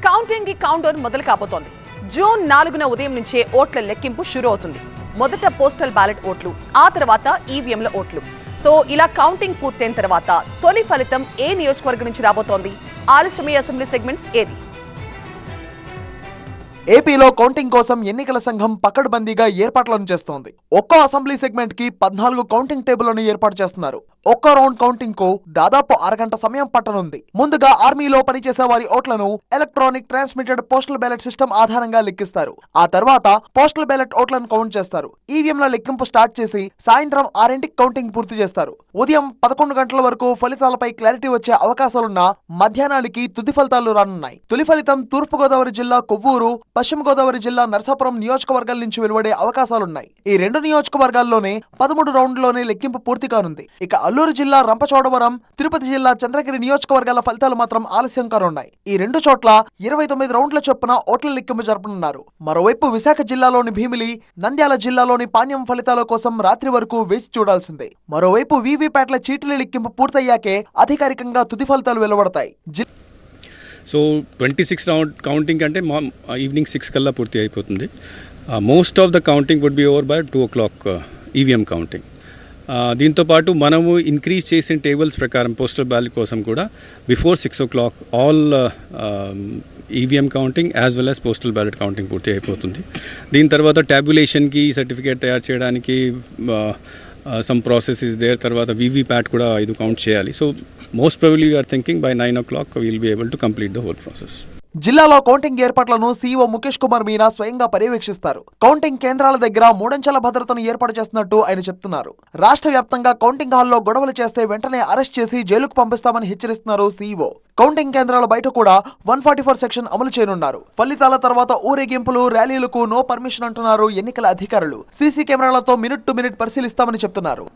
Counting కి countdown మొదలు కాబోతోంది. జూన్ 4న ఉదయం నుంచే ఓట్ల లెక్కింపు షురూ అవుతుంది. మొదట పోస్టల్ బ్యాలెట్ ఓట్లు, ఆ తర్వాత ఈవీఎంల ఓట్లు. సో ఇలా కౌంటింగ్ పూర్తయిన తర్వాత తొలి ఫలితం ఏ నియోజకవర్గం నుంచి రాబోతోంది? ఆలస్యమే అసెంబ్లీ సెగ్మెంట్స్ ఏది? ఏపీలో కౌంటింగ్ కోసం ఎన్నికల సంఘం పకడ్బందీగా ఏర్పాట్లను చేస్తోంది. ఒక్కో అసెంబ్లీ సెగ్మెంట్ కి 14 కౌంటింగ్ టేబుల్లను ఏర్పాటు చేస్తున్నారు. ఒక్కో రౌండ్ కౌంటింగ్ కు దాదాపు అరగంట సమయం పట్టనుంది. ముందుగా ఆర్మీలో పనిచేసే వారి ఓట్లను electronic transmitted postal ballot system ఆధారంగా లెక్కిస్తారు. ఆ తర్వాత పోస్టల్ బ్యాలెట్ ఓట్లను కౌంట్ చేస్తారు. ఈవీఎంల లెక్కింపు స్టార్ట్ చేసి సాయంత్రం 6ంటికి కౌంటింగ్ పూర్తి చేస్తారు. ఉదయం 11 గంటల వరకు ఫలితాలపై క్లారిటీ వచ్చే అవకాశాలున్నా మధ్యాహ్నానికి తుది ఫలితాలు రానున్నాయి. తొలి ఫలితం తూర్పుగోదావరి జిల్లా కొవ్వూరు, పశ్చిమ గోదావరి జిల్లా నరసాపురం నియోజకవర్గాల నుంచి వెలువడే అవకాశాలున్నాయి. ఈ రెండు నియోజకవర్గాల్లోనే 13 రౌండ్లోనే లెక్కింపు పూర్తి కానుంది. ఇక అల్లూరు జిల్లా రంపచోడవరం, తిరుపతి జిల్లా చంద్రగిరి నియోజకవర్గాల ఫలితాలు మాత్రం ఆలస్యం కానున్నాయి. ఈ రెండు చోట్ల 29 రౌండ్ల చొప్పున ఓట్ల లెక్కింపు జరపనున్నారు. మరోవైపు విశాఖ జిల్లాలోని భీమిలి, నంద్యాల జిల్లాలోని పాణ్యం ఫలితాల కోసం రాత్రి వరకు వేచి చూడాల్సిందే. మరోవైపు వీవీప్యాట్ల చీటీల లెక్కింపు పూర్తయ్యాకే అధికారికంగా తుది ఫలితాలు వెలువడతాయి. సో 26 రౌండ్ కౌంటింగ్ అంటే ఈవినింగ్ 6 కల్లా పూర్తి అయిపోతుంది. Most of the counting would be over by 2 o'clock EVM counting. దీంతోపాటు మనము ఇంక్రీజ్ చేసిన టేబుల్స్ ప్రకారం పోస్టల్ బ్యాలెట్ కోసం కూడా before 6 o'clock all EVM counting as well as postal ballot counting పూర్తి అయిపోతుంది. దీని తర్వాత ట్యాబ్యులేషన్కి సర్టిఫికేట్ తయారు చేయడానికి సమ్ ప్రాసెస్ ఇస్ దేర్. తర్వాత వీవీప్యాట్ కూడా 5 కౌంట్ చేయాలి. So most probably we're thinking by 9 o'clock we'll be able to complete the whole process. జిల్లాలో కౌంటింగ్ ఏర్పాట్లను సీఈఓ ముఖేష్ కుమార్ మీనా స్వయంగా పర్యవేక్షిస్తారు. కౌంటింగ్ కేంద్రాల దగ్గర 3 అంచెల భద్రతను ఏర్పాటు చేస్తున్నట్టు ఆయన చెప్తున్నారు. రాష్ట్ర వ్యాప్తంగా కౌంటింగ్ హాల్లో గొడవలు చేస్తే వెంటనే అరెస్ట్ చేసి జైలుకు పంపిస్తామని హెచ్చరిస్తున్నారు సీఈఓ. కౌంటింగ్ కేంద్రాల బయట కూడా 144 సెక్షన్ అమలు చేయనున్నారు. ఫలితాల తర్వాత ఊరేగింపులు, ర్యాలీలకు నో పర్మిషన్ అంటున్నారు ఎన్నికల అధికారులు. సీసీ కెమెరాలతో మినిట్ టు మినిట్ పరిశీలిస్తామని చెప్తున్నారు.